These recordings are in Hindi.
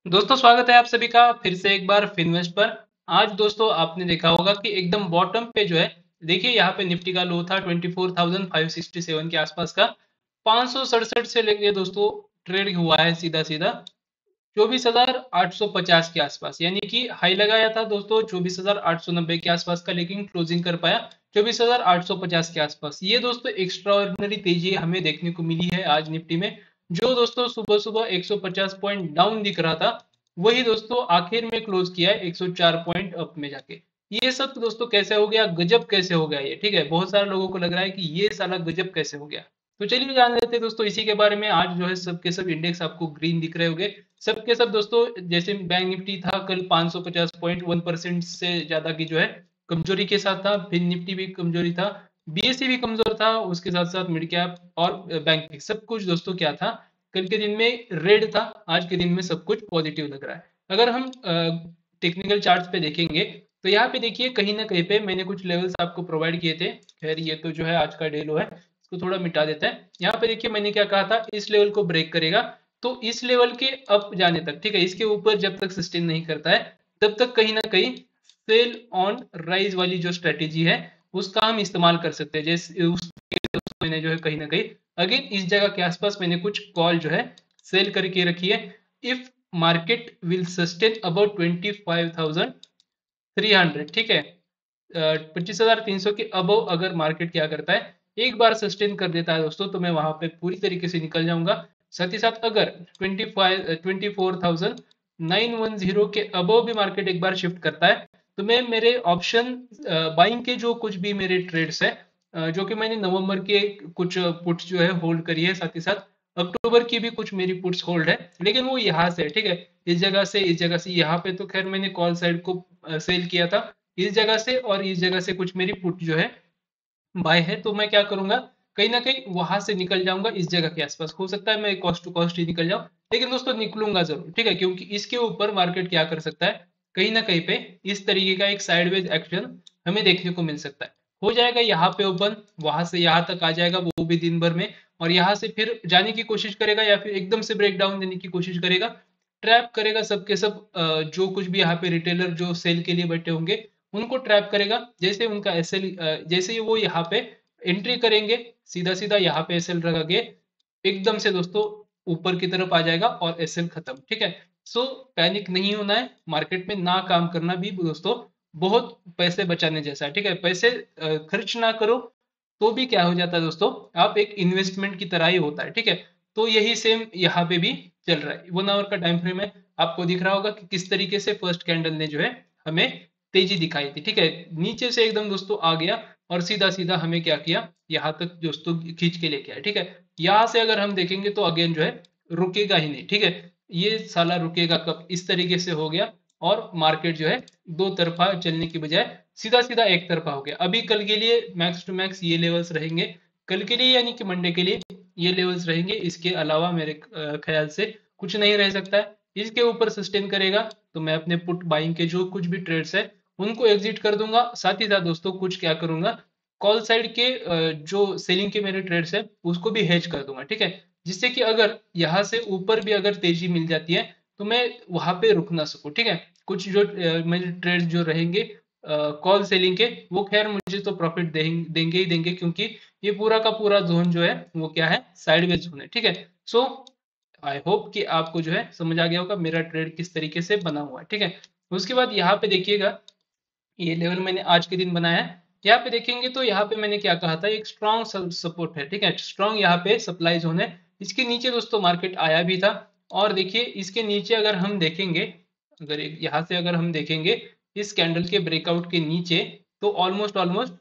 दोस्तों स्वागत है आप सभी का फिर से एक बार फिनवेस्ट पर। आज दोस्तों आपने देखा होगा कि एकदम बॉटम पे जो है, देखिए यहाँ पे निफ्टी का लो था 24,567 के आसपास का। 567 से लेके दोस्तों ट्रेड हुआ है सीधा सीधा 24,850 के आसपास, यानी कि हाई लगाया था दोस्तों 24,890 के आसपास का, लेकिन क्लोजिंग कर पाया 24,850 के आसपास। ये दोस्तों एक्स्ट्रा ऑर्डिनरी तेजी हमें देखने को मिली है आज निफ्टी में। जो दोस्तों सुबह सुबह 150 पॉइंट डाउन दिख रहा था, वही दोस्तों आखिर में क्लोज किया है 104 पॉइंट अप में जाके। ये सब दोस्तों कैसे हो गया, गजब कैसे हो गया ये, ठीक है। बहुत सारे लोगों को लग रहा है कि ये साला गजब कैसे हो गया। तो चलिए जान लेते हैं दोस्तों इसी के बारे में। आज जो है सबके सब इंडेक्स आपको ग्रीन दिख रहे होंगे, सबके सब दोस्तों। जैसे बैंक निफ्टी था कल 550 पॉइंट 1% से ज्यादा की जो है कमजोरी के साथ था। फिर निफ्टी भी कमजोरी था, बीएससी भी कमजोर था, उसके साथ साथ मिड कैप और बैंक सब कुछ दोस्तों क्या था, कल के दिन में रेड था। आज के दिन में सब कुछ पॉजिटिव लग रहा है। अगर हम टेक्निकल चार्ट्स पे देखेंगे तो यहाँ पे देखिए कहीं ना कहीं पे मैंने कुछ लेवल्स आपको प्रोवाइड किए थे। खैर ये तो जो है आज का डे लो है, इसको थोड़ा मिटा देते हैं। यहाँ पे देखिए मैंने क्या कहा था, इस लेवल को ब्रेक करेगा तो इस लेवल के अप जाने तक, ठीक है, इसके ऊपर जब तक सस्टेन नहीं करता है तब तक कहीं ना कहीं सेल ऑन राइज वाली जो स्ट्रेटेजी है उसका हम इस्तेमाल कर सकते हैं। जैसे मैंने जो है कहीं ना कहीं अगेन इस जगह के आसपास मैंने कुछ कॉल जो है सेल करके रखी है। If market will sustain about 25,300, ठीक है, 25,300 के अबव अगर मार्केट क्या करता है, एक बार सस्टेन कर देता है दोस्तों, तो मैं वहां पे पूरी तरीके से निकल जाऊंगा। साथ ही साथ अगर 24,910 के अबव भी मार्केट एक बार शिफ्ट करता है, तो मैं मेरे ऑप्शन बाइंग के जो कुछ भी मेरे ट्रेड्स है, जो कि मैंने नवंबर के कुछ पुट्स जो है होल्ड करी है, साथ ही साथ अक्टूबर की भी कुछ मेरी पुट्स होल्ड है, लेकिन वो यहाँ से, ठीक है, इस जगह से यहाँ पे तो खैर मैंने कॉल साइड को सेल किया था, इस जगह से और इस जगह से कुछ मेरी पुट जो है बाय है। तो मैं क्या करूंगा, कहीं ना कहीं वहां से निकल जाऊंगा इस जगह के आसपास। हो सकता है मैं कॉस्ट टू कॉस्ट ही निकल जाऊं, लेकिन दोस्तों निकलूंगा जरूर, ठीक है, क्योंकि इसके ऊपर मार्केट क्या कर सकता है, कहीं ना कहीं पे इस तरीके का एक साइडवेज एक्शन हमें देखने को मिल सकता है। हो जाएगा यहाँ पे ओपन, वहां से यहाँ तक आ जाएगा वो भी दिन भर में, और यहाँ से फिर जाने की कोशिश करेगा या फिर एकदम से ब्रेक डाउन देने की कोशिश करेगा, ट्रैप करेगा सबके सब। जो कुछ भी यहाँ पे रिटेलर जो सेल के लिए बैठे होंगे उनको ट्रैप करेगा। जैसे उनका एसएल, जैसे ही वो यहाँ पे एंट्री करेंगे, सीधा सीधा यहाँ पे एसएल लगा के एकदम से दोस्तों ऊपर की तरफ आ जाएगा और एसएल खत्म, ठीक है। सो पैनिक नहीं होना है, मार्केट में ना काम करना भी दोस्तों बहुत पैसे बचाने जैसा है, ठीक है। पैसे खर्च ना करो तो भी क्या हो जाता है दोस्तों, आप एक इन्वेस्टमेंट की तरह ही होता है, ठीक है। तो यही सेम यहाँ पे भी चल रहा है। 1 आवर का टाइम फ्रेम है, आपको दिख रहा होगा कि किस तरीके से फर्स्ट कैंडल ने जो है हमें तेजी दिखाई थी, ठीक है। नीचे से एकदम दोस्तों आ गया और सीधा सीधा हमें क्या किया, यहाँ तक दोस्तों खींच के लेके आया, ठीक है। यहाँ से अगर हम देखेंगे तो अगेन जो है रुकेगा ही नहीं, ठीक है। ये साला रुकेगा कब, इस तरीके से हो गया और मार्केट जो है दो तरफा चलने की बजाय सीधा सीधा एक तरफा हो गया। अभी कल के लिए मैक्स टू मैक्स ये लेवल्स रहेंगे, कल के लिए यानी कि मंडे के लिए ये लेवल्स रहेंगे। इसके अलावा मेरे ख्याल से कुछ नहीं रह सकता है। इसके ऊपर सस्टेन करेगा तो मैं अपने पुट बाइंग के जो कुछ भी ट्रेड्स है उनको एग्जिट कर दूंगा। साथ ही साथ दोस्तों कुछ क्या करूंगा, कॉल साइड के जो सेलिंग के मेरे ट्रेड्स है उसको भी हेज कर दूंगा, ठीक है। जिससे कि अगर यहाँ से ऊपर भी अगर तेजी मिल जाती है तो मैं वहां पे रुक ना सकूं, ठीक है। कुछ जो मेरे ट्रेड्स जो रहेंगे कॉल सेलिंग के, वो खैर मुझे तो प्रॉफिट देंगे ही देंगे, क्योंकि ये पूरा का पूरा जोन जो है वो क्या है, साइडवेज जोन है, ठीक है। सो आई होप कि आपको जो है समझ आ गया होगा मेरा ट्रेड किस तरीके से बना हुआ है, ठीक है। उसके बाद यहाँ पे देखिएगा, ये लेवल मैंने आज के दिन बनाया है। यहाँ पे देखेंगे तो यहाँ पे मैंने क्या कहा था, एक स्ट्रॉन्ग सपोर्ट है, ठीक है, स्ट्रॉन्ग यहाँ पे सप्लाई जोन है। इसके नीचे दोस्तों मार्केट आया भी था, और देखिए इसके नीचे अगर हम देखेंगे, अगर यहाँ से अगर हम देखेंगे इस कैंडल के ब्रेकआउट के नीचे, तो ऑलमोस्ट ऑलमोस्ट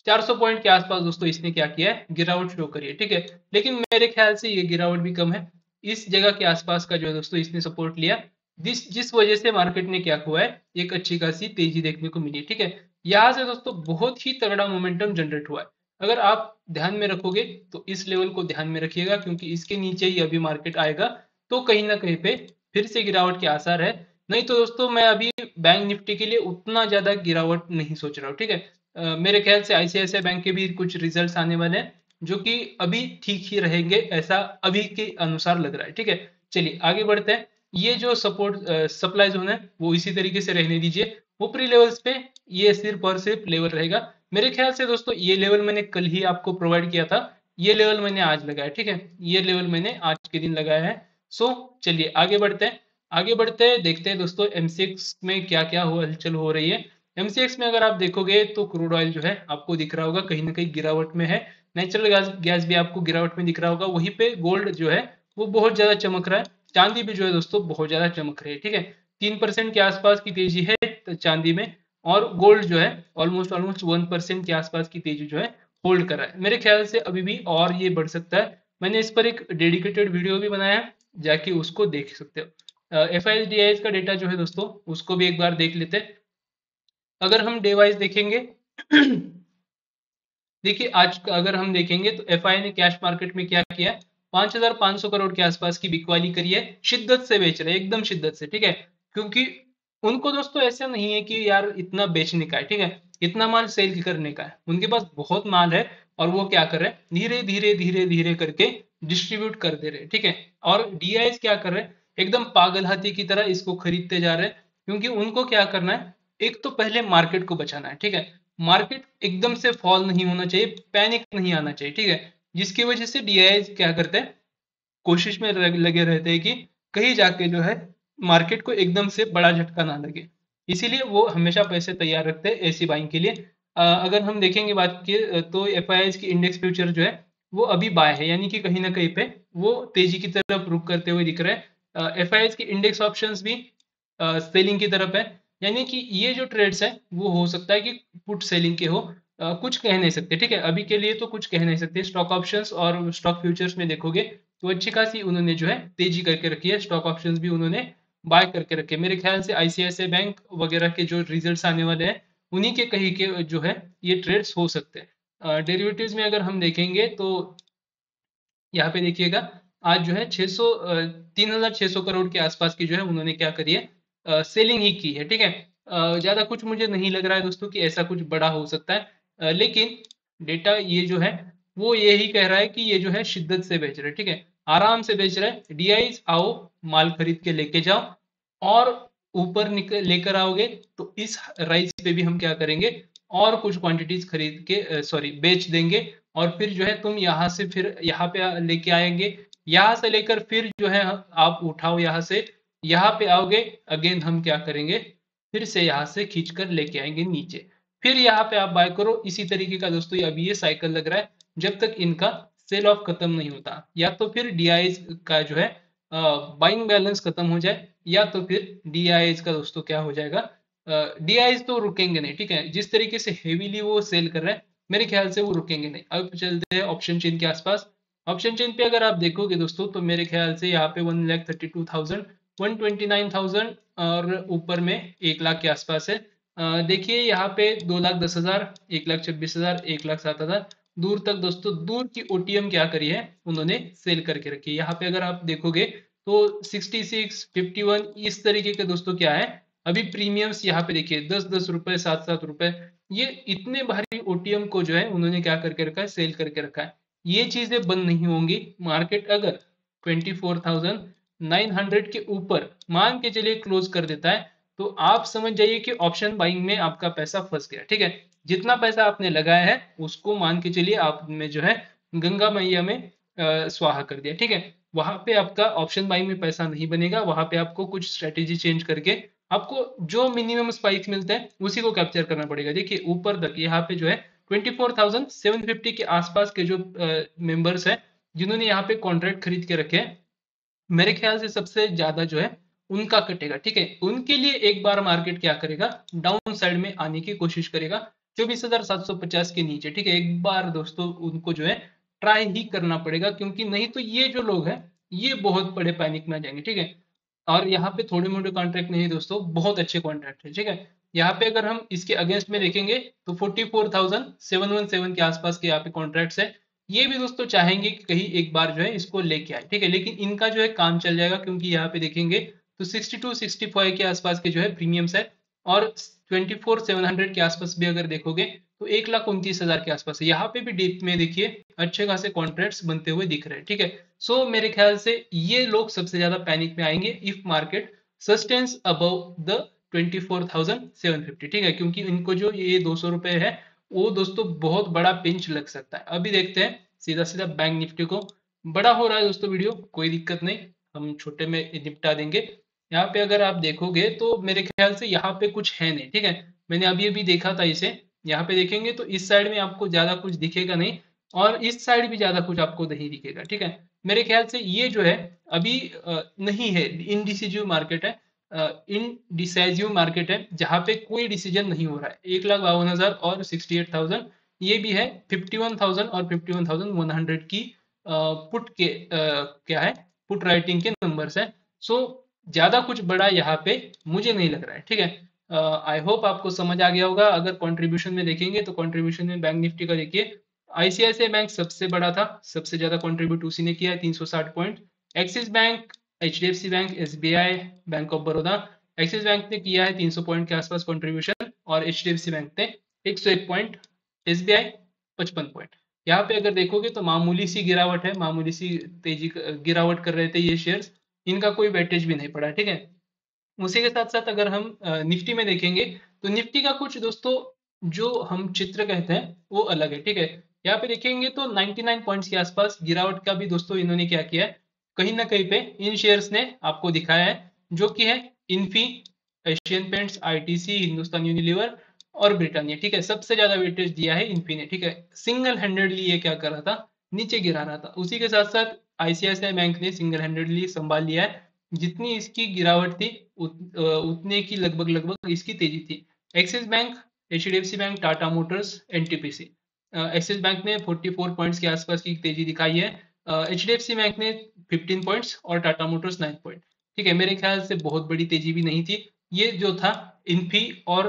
400 पॉइंट के आसपास दोस्तों इसने क्या किया है, गिरावट शो करी है, ठीक है। लेकिन मेरे ख्याल से ये गिरावट भी कम है। इस जगह के आसपास का जो है दोस्तों इसने सपोर्ट लिया, जिस जिस वजह से मार्केट ने क्या हुआ है, एक अच्छी खासी तेजी देखने को मिली है, ठीक है। यहाँ से दोस्तों बहुत ही तगड़ा मोमेंटम जनरेट हुआ है। अगर आप ध्यान में रखोगे तो इस लेवल को ध्यान में रखिएगा, क्योंकि इसके नीचे ही अभी मार्केट आएगा तो कहीं ना कहीं पे फिर से गिरावट के आसार है। नहीं तो दोस्तों मैं अभी बैंक निफ्टी के लिए उतना ज्यादा गिरावट नहीं सोच रहा हूँ, ठीक है। मेरे ख्याल से आईसीआईसीआई बैंक के भी कुछ रिजल्ट्स आने वाले हैं जो कि अभी ठीक ही रहेंगे, ऐसा अभी के अनुसार लग रहा है, ठीक है। चलिए आगे बढ़ते हैं। ये जो सपोर्ट सप्लाई जोन है वो इसी तरीके से रहने दीजिए। ऊपरी लेवल्स पे ये सिर्फ और सिर्फ लेवल रहेगा। मेरे ख्याल से दोस्तों ये लेवल मैंने कल ही आपको प्रोवाइड किया था, ये लेवल मैंने आज लगाया, ठीक है, ये लेवल मैंने आज के दिन लगाया है। सो चलिए आगे बढ़ते हैं, आगे बढ़ते हैं, देखते हैं दोस्तों एमसीएक्स में क्या क्या हो हलचल हो रही है। एमसीएक्स में अगर आप देखोगे तो क्रूड ऑयल जो है आपको दिख रहा होगा कहीं ना कहीं गिरावट में है, नेचुरल गैस गैस भी आपको गिरावट में दिख रहा होगा, वहीं पे गोल्ड जो है वो बहुत ज्यादा चमक रहा है, चांदी भी जो है दोस्तों बहुत ज्यादा चमक रही है, ठीक है। 3% के आसपास की तेजी है चांदी में, और गोल्ड जो है ऑलमोस्ट ऑलमोस्ट 1% के आसपास की तेजी जो है होल्ड कर रहा है। मेरे ख्याल से अभी भी और ये बढ़ सकता है। मैंने इस पर एक डेडिकेटेड वीडियो भी बनाया है, जाके उसको देख सकते हो। एफ आई डी आई का डेटा जो है दोस्तों उसको भी एक बार देख लेते हैं। अगर हम डे वाइज देखेंगे देखिए आज अगर हम देखेंगे तो एफआई ने कैश मार्केट में क्या किया है, 5,500 करोड़ के आसपास की बिकवाली करी है, शिद्दत से बेच रहे हैं, एकदम शिद्दत से, ठीक है। क्योंकि उनको दोस्तों ऐसा नहीं है कि यार इतना बेचने का है, ठीक है, इतना माल सेल करने का है, उनके पास बहुत माल है, और वो क्या कर रहे हैं, धीरे धीरे धीरे धीरे करके डिस्ट्रीब्यूट कर दे रहे हैं, ठीक है। और डीआईएस क्या कर रहे हैं, एकदम पागल हाथी की तरह इसको खरीदते जा रहे हैं, क्योंकि उनको क्या करना है, एक तो पहले मार्केट को बचाना है, ठीक है। मार्केट एकदम से फॉल नहीं होना चाहिए, पैनिक नहीं आना चाहिए, ठीक है। जिसकी वजह से डीआईएस क्या करते हैं, कोशिश में लगे रहते हैं कि कहीं जाके जो है मार्केट को एकदम से बड़ा झटका ना लगे, इसीलिए वो हमेशा पैसे तैयार रखते हैं ऐसी बाइंग के लिए। अगर हम देखेंगे बात की तो एफआईआईज की इंडेक्स फ्यूचर जो है वो अभी बाय है, यानी कि कहीं ना कहीं पे वो तेजी की तरफ रुख करते हुए दिख रहे हैं। एफआईआईज की इंडेक्स ऑप्शंस भी सेलिंग की तरफ है, यानी कि ये जो ट्रेड्स है वो हो सकता है कि पुट सेलिंग के हो, कुछ कह नहीं सकते, ठीक है, अभी के लिए तो कुछ कह नहीं सकते। स्टॉक ऑप्शंस और स्टॉक फ्यूचर्स में देखोगे तो अच्छी खासी उन्होंने जो है तेजी करके रखी है, स्टॉक ऑप्शंस भी उन्होंने बाय करके रखे। मेरे ख्याल से आईसीआईसीआई बैंक वगैरह के जो रिजल्ट्स आने वाले हैं उन्हीं के कहीं के जो है ये ट्रेड्स हो सकते हैं। डेरिवेटिव्स में अगर हम देखेंगे तो यहाँ पे देखिएगा आज जो है 600 3,600 करोड़ के आसपास की जो है उन्होंने क्या करी है, सेलिंग ही की है, ठीक है। ज्यादा कुछ मुझे नहीं लग रहा है दोस्तों कि ऐसा कुछ बड़ा हो सकता है, लेकिन डेटा ये जो है वो यही कह रहा है कि ये जो है शिद्दत से बेच रहे हैं, ठीक है, आराम से बेच रहे हैं। डीआईज आओ, माल खरीद के लेके जाओ, और ऊपर निकल लेकर आओगे तो इस राइस पे भी हम क्या करेंगे, और कुछ क्वांटिटीज खरीद के सॉरी बेच देंगे, और फिर जो है तुम यहाँ से फिर यहाँ पे लेके आएंगे, यहाँ से लेकर फिर जो है आप उठाओ यहाँ से, यहाँ पे आओगे, अगेन हम क्या करेंगे, फिर से यहाँ से खींच कर लेके आएंगे नीचे, फिर यहाँ पे आप बाय करो। इसी तरीके का दोस्तों अभी ये साइकिल लग रहा है जब तक इनका सेल ऑफ खत्म नहीं होता, या तो फिर डीआईएस का जो है बाइंग बैलेंस खत्म हो जाए, या तो फिर डीआईएस का दोस्तों क्या हो जाएगा, डीआईएस तो रुकेंगे नहीं, ठीक है, जिस तरीके से हेवीली वो सेल कर रहे हैं मेरे ख्याल से वो रुकेंगे नहीं। अब चलते हैं ऑप्शन चेन के आसपास। ऑप्शन चेन पे अगर आप देखोगे दोस्तों तो मेरे ख्याल से यहाँ पे 1,32,000, 129,000 और ऊपर में 1 लाख के आसपास है। देखिए यहाँ पे 2,10,000, 1,26,000, 1,07,000 दूर तक दोस्तों, दूर की ओटीएम क्या करी है उन्होंने सेल करके रखी है। यहाँ पे अगर आप देखोगे तो 66, 51 इस तरीके के दोस्तों क्या है, अभी प्रीमियम्स यहाँ पे देखिए 10-10 रुपए, 7-7 रुपए, ये इतने भारी ओटीएम को जो है उन्होंने क्या करके रखा है, सेल करके रखा है। ये चीजें बंद नहीं होंगी। मार्केट अगर 24,900 के ऊपर मान के चलिए क्लोज कर देता है तो आप समझ जाइए कि ऑप्शन बाइंग में आपका पैसा फंस गया, ठीक है। जितना पैसा आपने लगाया है उसको मान के चलिए आपने जो है गंगा मैया में स्वाहा कर दिया, ठीक है। वहां पे आपका ऑप्शन बाइंग में पैसा नहीं बनेगा, वहां पे आपको कुछ स्ट्रेटेजी चेंज करके आपको जो मिनिमम स्पाइक मिलता है उसी को कैप्चर करना पड़ेगा। देखिए ऊपर तक यहाँ पे जो है 24,750 के आसपास के जो मेंबर्स हैं जिन्होंने यहाँ पे कॉन्ट्रैक्ट खरीद के रखे हैं, मेरे ख्याल से सबसे ज्यादा जो है उनका कटेगा, ठीक है। उनके लिए एक बार मार्केट क्या करेगा, डाउन साइड में आने की कोशिश करेगा 24,750 के नीचे, ठीक है। एक बार दोस्तों उनको जो है ट्राई ही करना पड़ेगा, क्योंकि नहीं तो ये जो लोग हैं ये बहुत बड़े पैनिक में आ जाएंगे, ठीक है। और यहाँ पे थोड़े मोटे कॉन्ट्रैक्ट नहीं दोस्तों, बहुत अच्छे कॉन्ट्रैक्ट है, ठीक है। यहाँ पे अगर हम इसके अगेंस्ट में देखेंगे तो 44,717 के आसपास के यहाँ पे कॉन्ट्रैक्ट्स है। ये भी दोस्तों चाहेंगे कि कहीं एक बार जो है इसको लेके आए, ठीक है, लेकिन इनका जो है काम चल जाएगा, क्योंकि यहाँ पे देखेंगे तो 62-65 के आसपास के जो है प्रीमियम्स है, और 24,700 के आसपास भी अगर देखोगे तो 1,29,000 के आसपास है। यहाँ पे भी डीप में देखिए अच्छे खासे कॉन्ट्रैक्ट्स बनते हुए दिख रहे हैं, ठीक है। सो मेरे ख्याल से ये लोग सबसे ज्यादा पैनिक में आएंगे if market sustains above the 24,750, ठीक है, क्योंकि इनको जो ये 200 रुपए है वो दोस्तों बहुत बड़ा पिंच लग सकता है। अभी देखते हैं सीधा सीधा बैंक निफ्टी को। बड़ा हो रहा है दोस्तों वीडियो, कोई दिक्कत नहीं, हम छोटे में निपटा देंगे। यहाँ पे अगर आप देखोगे तो मेरे ख्याल से यहाँ पे कुछ है नहीं, ठीक है। मैंने अभी अभी देखा था इसे, यहाँ पे देखेंगे तो इस साइड में आपको ज्यादा कुछ दिखेगा नहीं, और इस साइड भी ज्यादा कुछ आपको नहीं दिखेगा, ठीक है। मेरे ख्याल से ये जो है अभी नहीं है, इनडिसिजिव मार्केट है, इनडिसाइजिव मार्केट है, जहाँ पे कोई डिसीजन नहीं हो रहा है। 1,52,000 और 68,000, ये भी है 51,000 और 51,100 की पुट के क्या है, पुट राइटिंग के नंबर्स है। सो ज्यादा कुछ बड़ा यहाँ पे मुझे नहीं लग रहा है, ठीक है। आई होप आपको समझ आ गया होगा। अगर कंट्रीब्यूशन में देखेंगे तो कंट्रीब्यूशन में बैंक निफ्टी का देखिए, आईसीआईसीआई बैंक सबसे बड़ा था, सबसे ज्यादा कंट्रीब्यूट उसी ने किया है 360 point. Axis bank, HDFC bank, SBI, bank of Baroda. Axis bank ने किया है 300 पॉइंट के आसपास कंट्रीब्यूशन, और एचडीएफसी बैंक ने 101 पॉइंट, एसबीआई 55 पॉइंट। यहाँ पे अगर देखोगे तो मामूली सी गिरावट है, मामूली सी तेजी गिरावट कर रहे थे ये शेयर्स, इनका कोई वेटेज भी नहीं पड़ा, ठीक है। उसी के साथ साथ अगर हम निफ्टी में देखेंगे तो निफ्टी का कुछ दोस्तों जो हम चित्र कहते हैं वो अलग है, ठीक है। यहाँ पे देखेंगे तो 99 पॉइंट्स के आसपास गिरावट का भी दोस्तों इन्होंने क्या किया है, कहीं ना कहीं पे इन शेयर्स ने आपको दिखाया है, जो कि है Infy, Asian paints, ITC, Hindustan Unilever और ब्रिटानिया, ठीक है। सबसे ज्यादा वेटेज दिया है इन्फी ने, ठीक है। सिंगल हैंडेडली ये क्या कर रहा था, नीचे गिरा रहा था। उसी के साथ साथ आईसीआईसीआई बैंक ने सिंगल हैंडेडली संभाल लिया है, जितनी इसकी गिरावट थी उतने की लगभग लगभग इसकी तेजी थी। Axis bank, HDFC bank, Tata Motors, NTPC. Axis bank ने 44 पॉइंट्स के आसपास की तेजी दिखाई है, एचडीएफसी बैंक ने 15 पॉइंट्स और टाटा मोटर्स 9 पॉइंट, ठीक है। मेरे ख्याल से बहुत बड़ी तेजी भी नहीं थी। ये जो था इन्फी और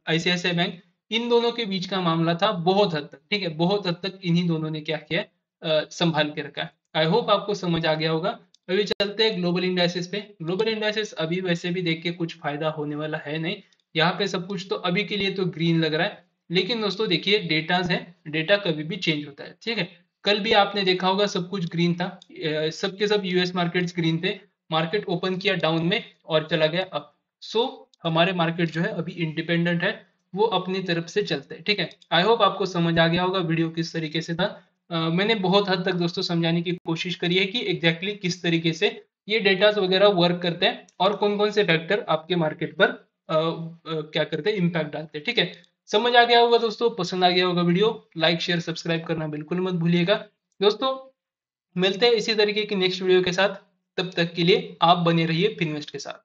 आईसीआईसीआई बैंक, इन दोनों के बीच का मामला था बहुत हद तक, ठीक है। बहुत हद तक इन्हीं दोनों ने क्या किया संभाल के रखा है। आई होप आपको समझ आ गया होगा। अभी चलते हैं ग्लोबल इंडाइसेस पे। ग्लोबल इंडाइसेस अभी वैसे भी देख के कुछ फायदा होने वाला है नहीं, यहाँ पे सब कुछ तो अभी के लिए तो ग्रीन लग रहा है। लेकिन दोस्तों देखिए डेटाज है, डेटा कभी भी चेंज होता है, ठीक है। कल भी आपने देखा होगा सब कुछ ग्रीन था, सबके सब यूएस मार्केट्स ग्रीन थे। मार्केट ओपन किया डाउन में और चला गया अप। सो हमारे मार्केट जो है अभी इंडिपेंडेंट है, वो अपनी तरफ से चलते हैं, ठीक है। आई होप आपको समझ आ गया होगा वीडियो किस तरीके से था। मैंने बहुत हद तक दोस्तों समझाने की कोशिश करी है कि एग्जैक्टली किस तरीके से ये डेटास वगैरह वर्क करते हैं और कौन कौन से फैक्टर आपके मार्केट पर क्या करते हैं, इम्पैक्ट डालते हैं, ठीक है। समझ आ गया होगा दोस्तों, पसंद आ गया होगा वीडियो, लाइक शेयर सब्सक्राइब करना बिल्कुल मत भूलिएगा दोस्तों। मिलते हैं इसी तरीके की नेक्स्ट वीडियो के साथ, तब तक के लिए आप बने रहिए फिनवेस्ट के साथ।